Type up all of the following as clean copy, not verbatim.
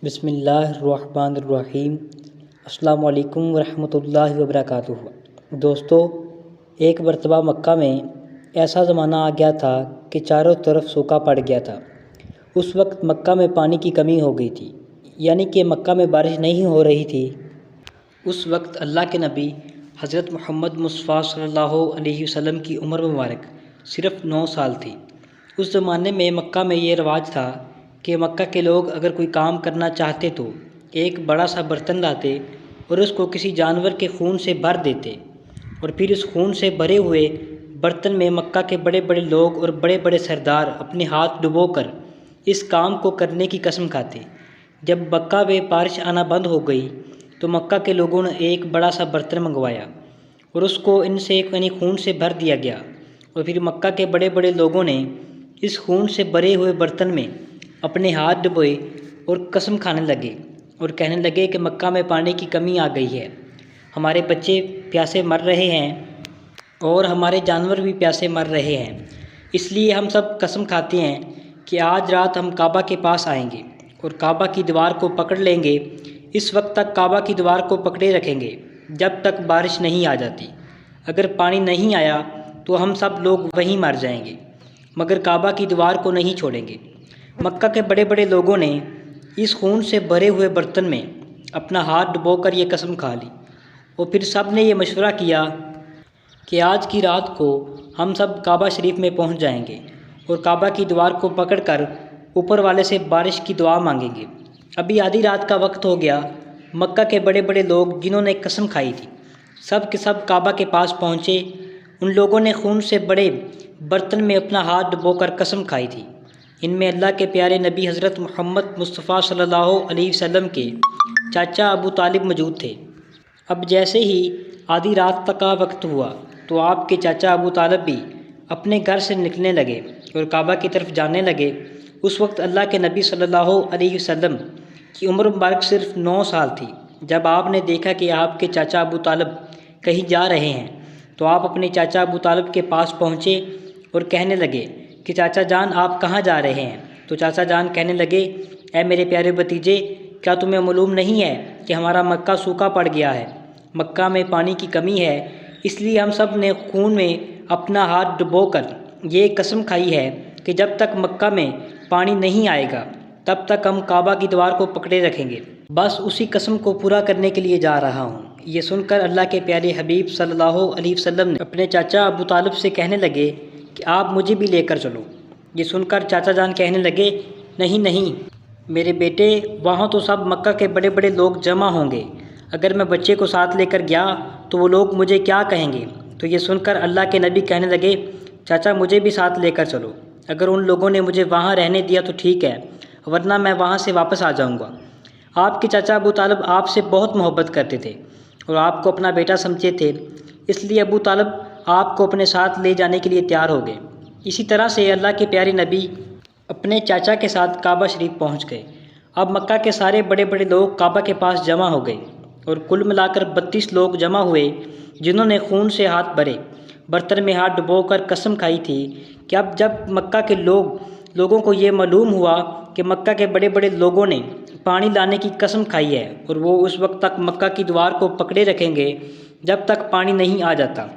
बिस्मिल्लाहिर्रहमानिर्रहीम। अस्सलामु अलैकुम वरहमतुल्लाहि वबरकातुहू। दोस्तों, एक मरतबा मक्का में ऐसा ज़माना आ गया था कि चारों तरफ सूखा पड़ गया था। उस वक्त मक्का में पानी की कमी हो गई थी, यानी कि मक्का में बारिश नहीं हो रही थी। उस वक्त अल्लाह के नबी हज़रत मोहम्मद मुस्तफ़ा सल्लल्लाहु अलैहि वसल्लम की उम्र मुबारक सिर्फ़ 9 साल थी। उस ज़माने में मक्का में ये रिवाज था कि मक्का के लोग अगर कोई काम करना चाहते तो एक बड़ा सा बर्तन लाते और उसको किसी जानवर के खून से भर देते और फिर उस खून से भरे हुए बर्तन में मक्का के बड़े बड़े लोग और बड़े बड़े सरदार अपने हाथ डुबोकर इस काम को करने की कसम खाते। जब मक्का में बारिश आना बंद हो गई तो मक्का के लोगों ने एक बड़ा सा बर्तन मंगवाया और उसको इनसे यानी खून से भर दिया गया और फिर मक्का के बड़े बड़े लोगों ने इस खून से भरे हुए बर्तन में अपने हाथ डुबोए और कसम खाने लगे और कहने लगे कि मक्का में पानी की कमी आ गई है, हमारे बच्चे प्यासे मर रहे हैं और हमारे जानवर भी प्यासे मर रहे हैं। इसलिए हम सब कसम खाते हैं कि आज रात हम काबा के पास आएंगे और काबा की दीवार को पकड़ लेंगे। इस वक्त तक काबा की दीवार को पकड़े रखेंगे जब तक बारिश नहीं आ जाती। अगर पानी नहीं आया तो हम सब लोग वहीं मर जाएंगे, मगर काबा की दीवार को नहीं छोड़ेंगे। मक्का के बड़े बड़े लोगों ने इस खून से भरे हुए बर्तन में अपना हाथ डुबोकर ये कसम खा ली और फिर सब ने ये मशवरा किया कि आज की रात को हम सब काबा शरीफ में पहुंच जाएंगे और काबा की दीवार को पकड़कर ऊपर वाले से बारिश की दुआ मांगेंगे। अभी आधी रात का वक्त हो गया। मक्का के बड़े बड़े लोग जिन्होंने कसम खाई थी सब के सब काबा के पास पहुँचे। उन लोगों ने खून से बड़े बर्तन में अपना हाथ डुबोकर कसम खाई थी। इनमें अल्लाह के प्यारे नबी हज़रत मोहम्मद मुस्तफ़ा सल्लल्लाहु अलैहि वसल्लम के चाचा अबू तालिब मौजूद थे। अब जैसे ही आधी रात तक का वक्त हुआ तो आपके चाचा अबू तालिब भी अपने घर से निकलने लगे और काबा की तरफ जाने लगे। उस वक्त अल्लाह के नबी सल्लल्लाहु अलैहि वसल्लम की उम्र मुबारक सिर्फ 9 साल थी। जब आपने देखा कि आपके चाचा अबू तालिब कहीं जा रहे हैं तो आप अपने चाचा अबू तालिब के पास पहुँचे और कहने लगे कि चाचा जान आप कहाँ जा रहे हैं। तो चाचा जान कहने लगे, ऐ मेरे प्यारे भतीजे, क्या तुम्हें मालूम नहीं है कि हमारा मक्का सूखा पड़ गया है, मक्का में पानी की कमी है। इसलिए हम सब ने खून में अपना हाथ डुबोकर ये कसम खाई है कि जब तक मक्का में पानी नहीं आएगा तब तक हम काबा की दीवार को पकड़े रखेंगे। बस उसी कसम को पूरा करने के लिए जा रहा हूँ। ये सुनकर अल्लाह के प्यारे हबीब सल्लल्लाहु अलैहि वसल्लम ने अपने चाचा अबू तालिब से कहने लगे कि आप मुझे भी लेकर चलो। ये सुनकर चाचा जान कहने लगे, नहीं नहीं मेरे बेटे, वहाँ तो सब मक्का के बड़े बड़े लोग जमा होंगे, अगर मैं बच्चे को साथ लेकर गया तो वो लोग मुझे क्या कहेंगे। तो ये सुनकर अल्लाह के नबी कहने लगे, चाचा मुझे भी साथ लेकर चलो, अगर उन लोगों ने मुझे वहाँ रहने दिया तो ठीक है, वरना मैं वहाँ से वापस आ जाऊँगा। आपके चाचा अबू तालिब आपसे बहुत मोहब्बत करते थे और आपको अपना बेटा समझते थे, इसलिए अबू तालिब आपको अपने साथ ले जाने के लिए तैयार हो गए। इसी तरह से अल्लाह के प्यारे नबी अपने चाचा के साथ काबा शरीफ पहुंच गए। अब मक्का के सारे बड़े बड़े लोग काबा के पास जमा हो गए और कुल मिलाकर 32 लोग जमा हुए जिन्होंने खून से हाथ भरे बर्तन में हाथ डुबोकर कसम खाई थी कि अब जब मक्का के लोगों को ये मालूम हुआ कि मक्का के बड़े बड़े लोगों ने पानी लाने की कसम खाई है और वो उस वक्त तक मक्का की दीवार को पकड़े रखेंगे जब तक पानी नहीं आ जाता।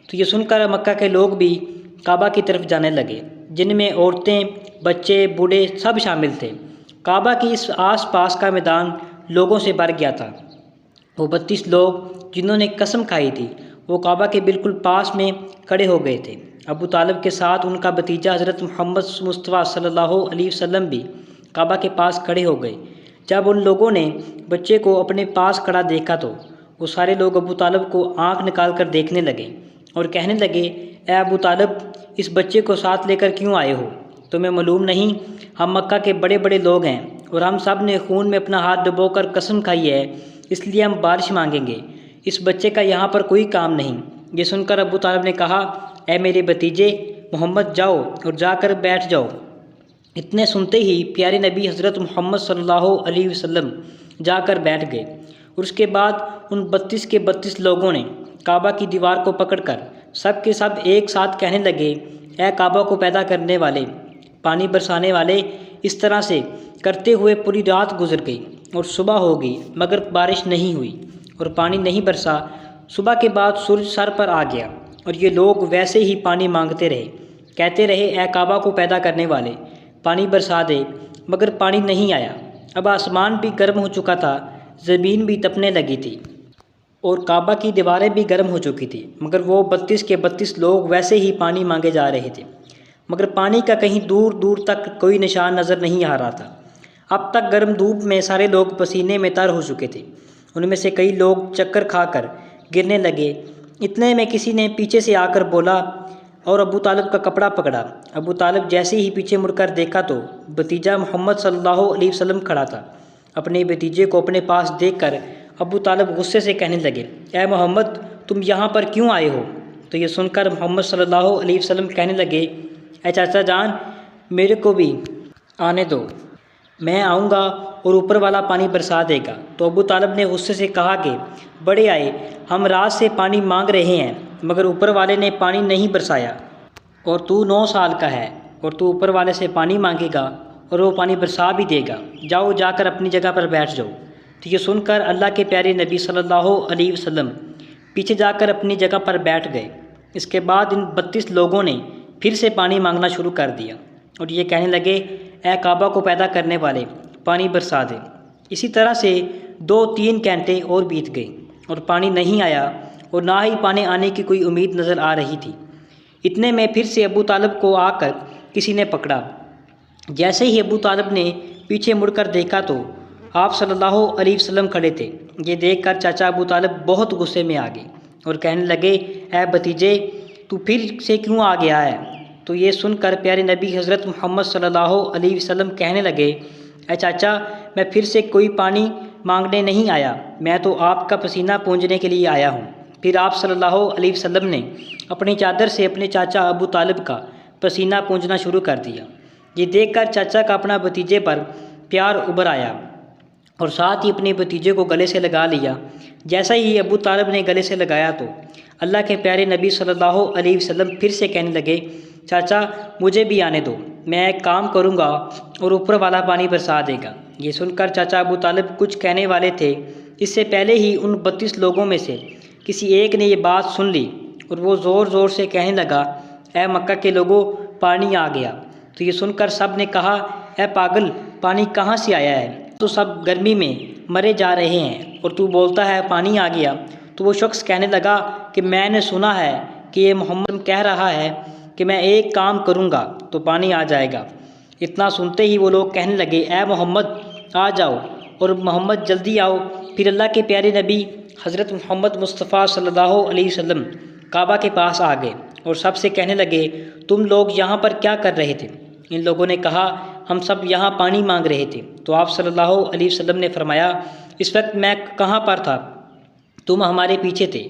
तो ये सुनकर मक्का के लोग भी काबा की तरफ जाने लगे, जिनमें औरतें, बच्चे, बूढ़े सब शामिल थे। काबा की इस आसपास का मैदान लोगों से भर गया था। वो 32 लोग जिन्होंने कसम खाई थी वो काबा के बिल्कुल पास में खड़े हो गए थे। अबू तालिब के साथ उनका भतीजा हज़रत मोहम्मद मुस्तफ़ा सल्लल्लाहु अलैहि वसल्लम भी काबा के पास खड़े हो गए। जब उन लोगों ने बच्चे को अपने पास खड़ा देखा तो वो सारे लोग अबू तालिब को आँख निकाल कर देखने लगे और कहने लगे, ए अबू तालिब, इस बच्चे को साथ लेकर क्यों आए हो? तुम्हें मालूम नहीं हम मक्का के बड़े बड़े लोग हैं और हम सब ने खून में अपना हाथ डुबोकर कसम खाई है, इसलिए हम बारिश मांगेंगे। इस बच्चे का यहाँ पर कोई काम नहीं। ये सुनकर अबू तालिब ने कहा, ए मेरे भतीजे मोहम्मद, जाओ और जाकर बैठ जाओ। इतने सुनते ही प्यारे नबी हज़रत मोहम्मद सल्लल्लाहु अलैहि वसल्लम जाकर बैठ गए और उसके बाद उन 32 के 32 लोगों ने काबा की दीवार को पकड़कर सब के सब एक साथ कहने लगे, ए काबा को पैदा करने वाले, पानी बरसाने वाले। इस तरह से करते हुए पूरी रात गुजर गई। और सुबह हो गई मगर बारिश नहीं हुई और पानी नहीं बरसा। सुबह के बाद सूरज सर पर आ गया और ये लोग वैसे ही पानी मांगते रहे, कहते रहे ए काबा को पैदा करने वाले, पानी बरसा दे, मगर पानी नहीं आया। अब आसमान भी गर्म हो चुका था, ज़मीन भी तपने लगी थी और काबा की दीवारें भी गर्म हो चुकी थी, मगर वो 32 के 32 लोग वैसे ही पानी मांगे जा रहे थे, मगर पानी का कहीं दूर दूर तक कोई निशान नज़र नहीं आ रहा था। अब तक गर्म धूप में सारे लोग पसीने में तर हो चुके थे। उनमें से कई लोग चक्कर खाकर गिरने लगे। इतने में किसी ने पीछे से आकर बोला और अबू तालिब का कपड़ा पकड़ा। अबू तालिब जैसे ही पीछे मुड़कर देखा तो भतीजा मोहम्मद सल्लल्लाहु अलैहि वसल्लम खड़ा था। अपने भतीजे को अपने पास देखकर अबू तालिब गुस्से से कहने लगे, ए मोहम्मद, तुम यहाँ पर क्यों आए हो? तो ये सुनकर मोहम्मद सल्लल्लाहु अलैहि वसल्लम कहने लगे, ए चाचा जान, मेरे को भी आने दो, मैं आऊँगा और ऊपर वाला पानी बरसा देगा। तो अबू तालिब ने गुस्से से कहा कि बड़े आए, हम रात से पानी मांग रहे हैं मगर ऊपर वाले ने पानी नहीं बरसाया, और तू 9 साल का है और तू ऊपर वाले से पानी मांगेगा और वो पानी बरसा भी देगा। जाओ, जाकर अपनी जगह पर बैठ जाओ। तो ये सुनकर अल्लाह के प्यारे नबी सल्लल्लाहु अलैहि वसल्लम पीछे जाकर अपनी जगह पर बैठ गए। इसके बाद इन 32 लोगों ने फिर से पानी मांगना शुरू कर दिया और ये कहने लगे, ए काबा को पैदा करने वाले, पानी बरसा दे। इसी तरह से 2-3 घंटे और बीत गए और पानी नहीं आया और ना ही पानी आने की कोई उम्मीद नज़र आ रही थी। इतने में फिर से अबू तालिब को आकर किसी ने पकड़ा। जैसे ही अबू तालिब ने पीछे मुड़कर देखा तो आप सल्लल्लाहु अलैहि वसल्लम खड़े थे। ये देखकर चाचा अबू तालिब बहुत गुस्से में आ गए और कहने लगे, ए भतीजे, तू फिर से क्यों आ गया है? तो ये सुनकर प्यारे नबी हज़रत मोहम्मद सल्लल्लाहु अलैहि वसल्लम कहने लगे, ए चाचा, मैं फिर से कोई पानी मांगने नहीं आया, मैं तो आपका पसीना पूंजने के लिए आया हूँ। फिर आप सल्लल्लाहु अलैहि वसल्लम ने अपनी चादर से अपने चाचा अबू तालिब का पसीना पूंजना शुरू कर दिया। ये देखकर चाचा का अपना भतीजे पर प्यार उभर आया और साथ ही अपने भतीजे को गले से लगा लिया। जैसा ही अबू तालिब ने गले से लगाया तो अल्लाह के प्यारे नबी सल्लल्लाहु अलैहि वसल्लम फिर से कहने लगे, चाचा, मुझे भी आने दो, मैं एक काम करूँगा और ऊपर वाला पानी बरसा देगा। ये सुनकर चाचा अबू तालिब कुछ कहने वाले थे, इससे पहले ही उन 32 लोगों में से किसी एक ने ये बात सुन ली और वो ज़ोर ज़ोर से कहने लगा, ए मक्का के लोगों, पानी आ गया। तो ये सुनकर सब ने कहा, ए पागल, पानी कहाँ से आया है? तो सब गर्मी में मरे जा रहे हैं और तू बोलता है पानी आ गया। तो वो शख्स कहने लगा कि मैंने सुना है कि ये मोहम्मद कह रहा है कि मैं एक काम करूँगा तो पानी आ जाएगा। इतना सुनते ही वो लोग कहने लगे, ए मोहम्मद, आ जाओ, और मोहम्मद जल्दी आओ। फिर अल्लाह के प्यारे नबी हज़रत मोहम्मद मुस्तफ़ा सल्लल्लाहु अलैहि वसल्लम काबा के पास आ गए और सबसे कहने लगे, तुम लोग यहाँ पर क्या कर रहे थे? इन लोगों ने कहा, हम सब यहाँ पानी मांग रहे थे। तो आप सल्लल्लाहु अलैहि वसल्लम ने फरमाया, इस वक्त मैं कहाँ पर था? तुम हमारे पीछे थे।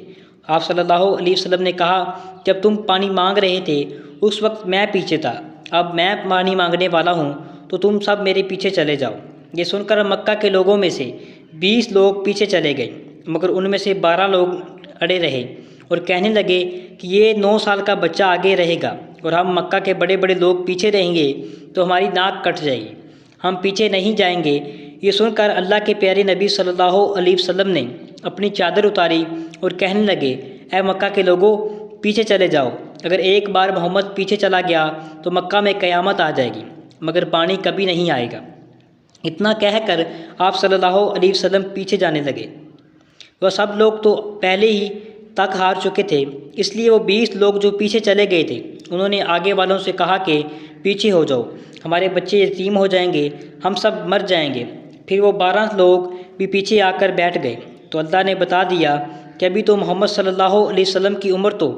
आप सल्लल्लाहु अलैहि वसल्लम ने कहा, जब तुम पानी मांग रहे थे उस वक्त मैं पीछे था, अब मैं पानी मांगने वाला हूँ तो तुम सब मेरे पीछे चले जाओ। ये सुनकर मक्का के लोगों में से 20 लोग पीछे चले गए, मगर उनमें से 12 लोग अड़े रहे और कहने लगे कि ये 9 साल का बच्चा आगे रहेगा और हम मक्का के बड़े बड़े लोग पीछे रहेंगे तो हमारी नाक कट जाएगी, हम पीछे नहीं जाएंगे। ये सुनकर अल्लाह के प्यारे नबी सल्लल्लाहु अलैहि वसल्लम ने अपनी चादर उतारी और कहने लगे, ए मक्का के लोगों, पीछे चले जाओ। अगर एक बार मोहम्मद पीछे चला गया तो मक्का में क़यामत आ जाएगी, मगर पानी कभी नहीं आएगा। इतना कहकर आप सल्लल्लाहु अलैहि वसल्लम पीछे जाने लगे। वह सब लोग तो पहले ही तक हार चुके थे, इसलिए वो 20 लोग जो पीछे चले गए थे उन्होंने आगे वालों से कहा कि पीछे हो जाओ, हमारे बच्चे यतीम हो जाएंगे, हम सब मर जाएंगे। फिर वो 12 लोग भी पीछे आकर बैठ गए। तो अल्लाह ने बता दिया कि अभी तो मोहम्मद सल्लल्लाहु अलैहि वसल्लम की उम्र तो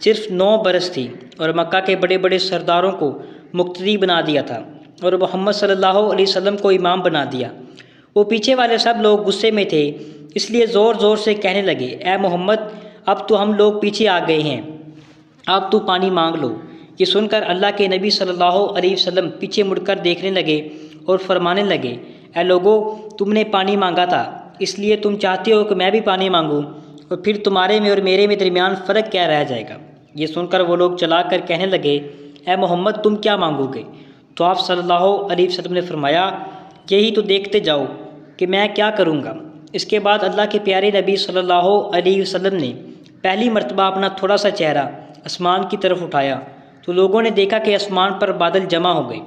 सिर्फ 9 बरस थी और मक्का के बड़े बड़े सरदारों को मुक्तदी बना दिया था और मोहम्मद सल्लल्लाहु अलैहि वसल्लम को इमाम बना दिया। वो पीछे वाले सब लोग गुस्से में थे, इसलिए ज़ोर ज़ोर से कहने लगे, ए मोहम्मद, अब तो हम लोग पीछे आ गए हैं, अब तू पानी मांग लो। ये सुनकर अल्लाह के नबी सल्लल्लाहु अलैहि वसल्लम पीछे मुड़कर देखने लगे और फरमाने लगे, ए लोगों, तुमने पानी मांगा था, इसलिए तुम चाहते हो कि मैं भी पानी मांगूं, और फिर तुम्हारे में और मेरे में दरमियान फ़र्क क्या रह जाएगा? ये सुनकर वो लोग चला कर कहने लगे, ए मोहम्मद, तुम क्या मांगोगे? तो आप सल्लल्लाहु अलैहि वसल्लम ने फरमाया, यही तो देखते जाओ, कि मैं क्या करूँगा। इसके बाद अल्लाह के प्यारे नबी सल्लल्लाहु अलैहि वसल्लम ने पहली मर्तबा अपना थोड़ा सा चेहरा आसमान की तरफ उठाया तो लोगों ने देखा कि आसमान पर बादल जमा हो गए।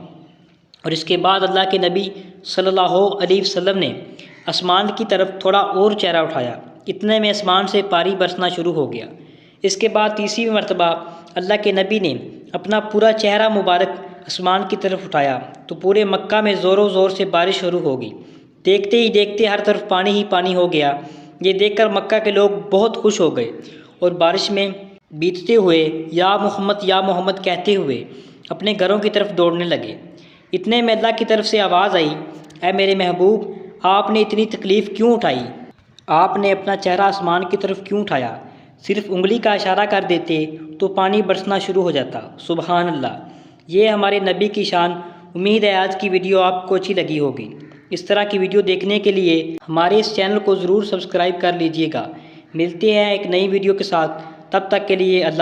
और इसके बाद अल्लाह के नबी सल्लल्लाहु अलैहि वसल्लम ने आसमान की तरफ थोड़ा और चेहरा उठाया। इतने में आसमान से पानी बरसना शुरू हो गया। इसके बाद तीसरी मर्तबा अल्लाह के नबी ने अपना पूरा चेहरा मुबारक आसमान की तरफ उठाया तो पूरे मक्का में ज़ोरों ज़ोर से बारिश शुरू हो गई। देखते ही देखते हर तरफ पानी ही पानी हो गया। ये देखकर मक्का के लोग बहुत खुश हो गए और बारिश में बीतते हुए या मोहम्मद कहते हुए अपने घरों की तरफ दौड़ने लगे। इतने में अल्लाह की तरफ से आवाज़ आई, ऐ मेरे महबूब, आपने इतनी तकलीफ़ क्यों उठाई? आपने अपना चेहरा आसमान की तरफ क्यों उठाया? सिर्फ उंगली का इशारा कर देते तो पानी बरसना शुरू हो जाता। सुबहान अल्लाह। ये हमारे नबी की शान। उम्मीद है आज की वीडियो आपको अच्छी लगी होगी। इस तरह की वीडियो देखने के लिए हमारे इस चैनल को ज़रूर सब्सक्राइब कर लीजिएगा। मिलते हैं एक नई वीडियो के साथ, तब तक के लिए अल्लाह।